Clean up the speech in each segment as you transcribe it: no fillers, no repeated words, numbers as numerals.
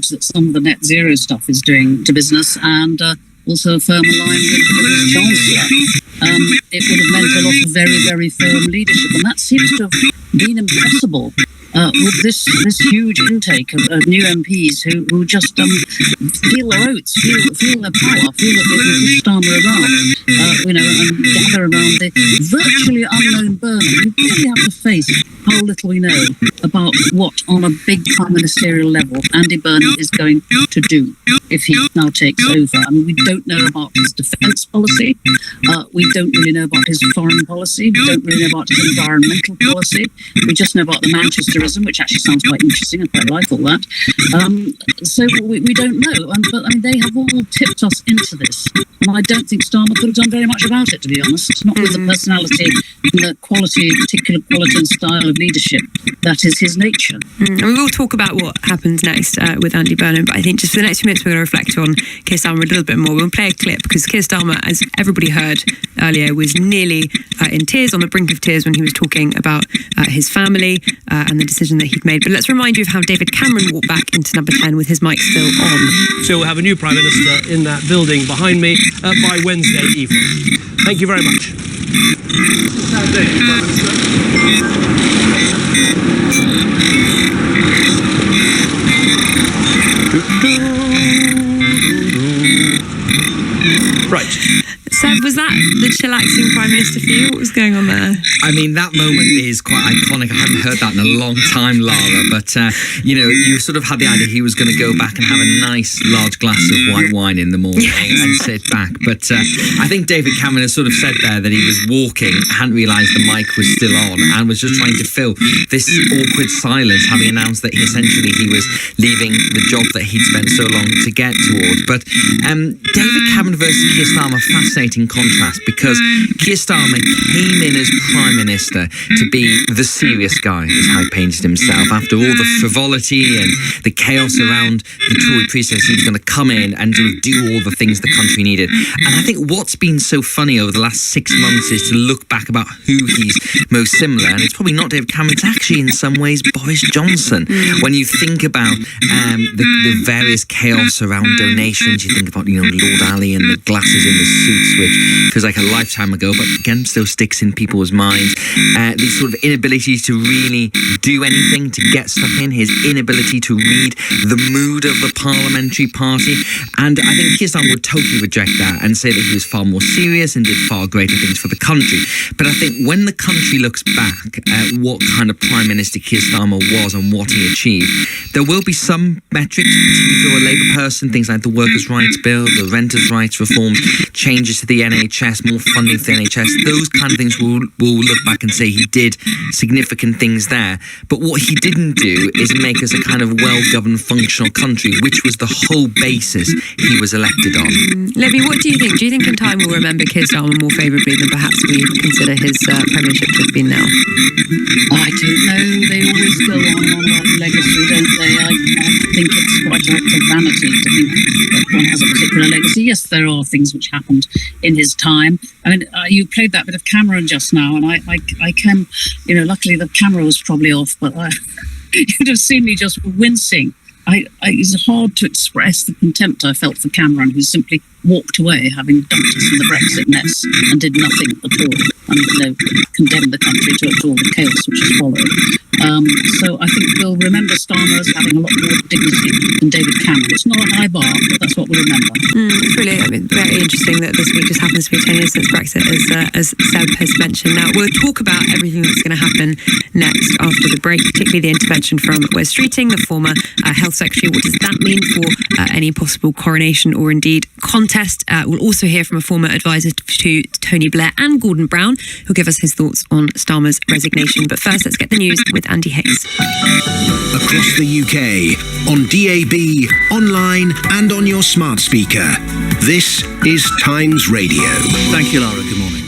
damage that some of the net zero stuff is doing to business, and also a firm alignment with his chancellor. It would have meant a lot of very, very firm leadership, and that seems to have been impossible with this huge intake of new MPs who just feel their oats, feel their power, feel that they can push Starmer around, and gather around the virtually unknown Burnham. You really have to face how little we know about what, on a big prime ministerial level, Andy Burnham is going to do if he now takes over. I mean, we don't know about his defence policy. We don't really know about his foreign policy. We don't really know about his environmental policy. We just know about the Manchesterism, which actually sounds quite interesting. I quite like all that. So we don't know. But I mean, they have all tipped us into this. And I don't think Starmer could have done very much about it, to be honest. Not with the personality and the particular quality and style of leadership that is his nature. And we will talk about what happens next with Andy Burnham, but I think just for the next few minutes we're going to reflect on Keir Starmer a little bit more. We'll play a clip because Keir Starmer, as everybody heard earlier, was nearly in tears, on the brink of tears, when he was talking about his family and the decision that he'd made. But let's remind you of how David Cameron walked back into number 10 with his mic still on. So we'll have a new Prime Minister in that building behind me by Wednesday evening. Thank you very much. Right. Seb, was that the chillaxing Prime Minister for you? What was going on there? I mean, that moment is quite iconic. I haven't heard that in a long time, Lara. But, you sort of had the idea he was going to go back and have a nice large glass of white wine in the morning and sit back. But I think David Cameron has sort of said there that he was walking, hadn't realised the mic was still on, and was just trying to fill this awkward silence, having announced that he was leaving the job that he'd spent so long to get towards. But David Cameron versus Keir Starmer, fascinating contrast, because Keir Starmer came in as Prime Minister to be the serious guy, as how he painted himself. After all the frivolity and the chaos around the Tory presidency, he was going to come in and sort of do all the things the country needed. And I think what's been so funny over the last 6 months is to look back about who he's most similar. And it's probably not David Cameron, it's actually in some ways Boris Johnson. When you think about the various chaos around donations, you think about, Lord Ali and the glasses in the suits, which feels like a lifetime ago, but again still sticks in people's minds. These sort of inabilities to really do anything, to get stuck in, his inability to read the mood of the parliamentary party. And I think Keir Starmer would totally reject that and say that he was far more serious and did far greater things for the country. But I think when the country looks back at what kind of Prime Minister Keir Starmer was and what he achieved, there will be some metrics, particularly for a Labour person, things like the Workers' Rights Bill, the Renters' Rights reforms, changes to the NHS, more funding for the NHS. Those kind of things will look back and say he did significant things there. But what he didn't do is make us a kind of well-governed, functional country, which was the whole basis he was elected on. Libby, what do you think? Do you think in time we'll remember Keir Starmer more favourably than perhaps we consider his premiership to have been now? I don't know. They always go on and on about legacy, don't they? I think it's quite an act of vanity to think that one has a particular legacy. Yes, there are things which happened in his time. I mean, you played that bit of Cameron just now, and I can, luckily the camera was probably off, but you'd have seen me just wincing. It's hard to express the contempt I felt for Cameron, who simply walked away, having dumped us in the Brexit mess and did nothing at all, and condemned the country to all the chaos which has followed. So I think we'll remember Starmer as having a lot more dignity than David Cameron. It's not a high bar, but that's what we'll remember. It's really very interesting that this week just happens to be 10 years since Brexit, as Seb has mentioned. Now, we'll talk about everything that's going to happen next after the break, particularly the intervention from Wes Streeting, the former Health Secretary. What does that mean for any possible coronation or indeed contest? We'll also hear from a former advisor to Tony Blair and Gordon Brown, who'll give us his thoughts on Starmer's resignation. But first, let's get the news with Andy Hayes. Across the UK, on DAB, online and on your smart speaker. This is Times Radio. Thank you, Lara. Good morning.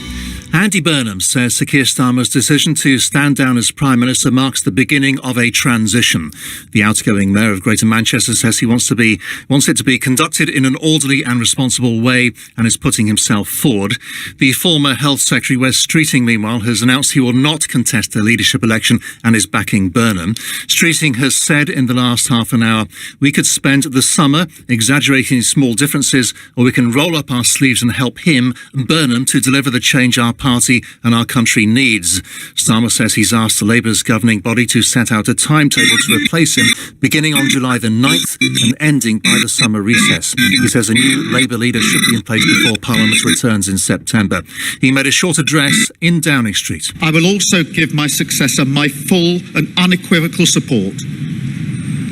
Andy Burnham says Sir Keir Starmer's decision to stand down as Prime Minister marks the beginning of a transition. The outgoing Mayor of Greater Manchester says he wants it to be conducted in an orderly and responsible way and is putting himself forward. The former Health Secretary Wes Streeting, meanwhile, has announced he will not contest the leadership election and is backing Burnham. Streeting has said in the last half an hour, "We could spend the summer exaggerating small differences, or we can roll up our sleeves and help him, Burnham, to deliver the change our party and our country needs." Starmer says he's asked Labour's governing body to set out a timetable to replace him, beginning on July the 9th and ending by the summer recess. He says a new Labour leader should be in place before Parliament returns in September. He made a short address in Downing Street. "I will also give my successor my full and unequivocal support,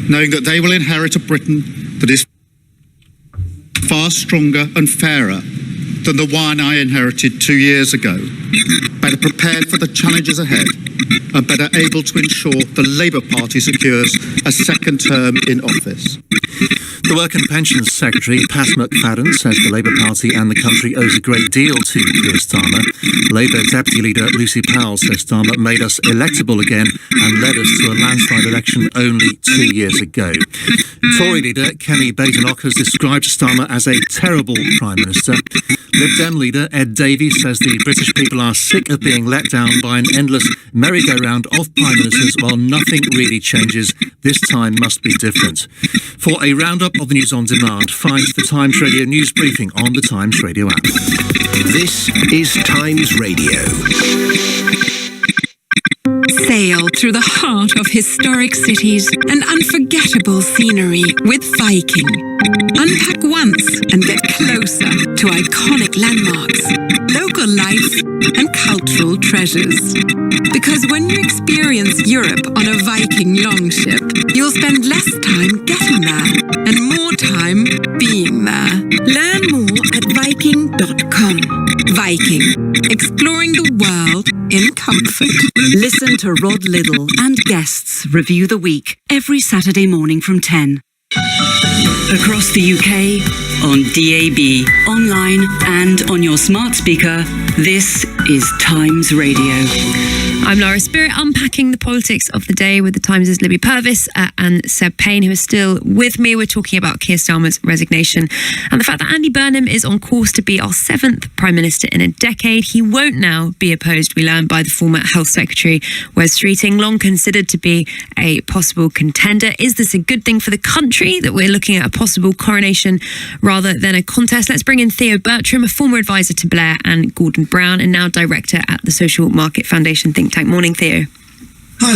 knowing that they will inherit a Britain that is far stronger and fairer than the one I inherited 2 years ago, better prepared for the challenges ahead and better able to ensure the Labour Party secures a second term in office." The Work and Pensions Secretary, Pat McFadden, says the Labour Party and the country owes a great deal to Keir Starmer. Labour Deputy Leader Lucy Powell says Starmer made us electable again and led us to a landslide election only 2 years ago. Tory leader Kenny Badenoch has described Starmer as a terrible Prime Minister. Lib Dem leader Ed Davies says the British people are sick of being let down by an endless merry-go-round of Prime Ministers while nothing really changes. This time must be different. For a roundup of the news on demand, find the Times Radio news briefing on the Times Radio app. This is Times Radio. Sail through the heart of historic cities and unforgettable scenery with Viking. Unpack once and get closer to iconic landmarks, local life and cultural treasures. Because when you experience Europe on a Viking longship, you'll spend less time getting there and more time being there. Learn more at Viking.com. Viking, exploring the world in comfort. Listen to Rod Liddle and guests review the week every Saturday morning from 10. Across the UK, on DAB, online and on your smart speaker, this is Times Radio. I'm Laura Spirit, unpacking the politics of the day with the Times' Libby Purvis and Seb Payne, who is still with me. We're talking about Keir Starmer's resignation and the fact that Andy Burnham is on course to be our 7th Prime Minister in a decade. He won't now be opposed, we learn, by the former Health Secretary, Wes Streeting, long considered to be a possible contender. Is this a good thing for the country that we're looking at a possible coronation rather than a contest? Let's bring in Theo Bertram, a former advisor to Blair and Gordon Brown and now director at the Social Market Foundation think tank. Morning, Theo. Hi,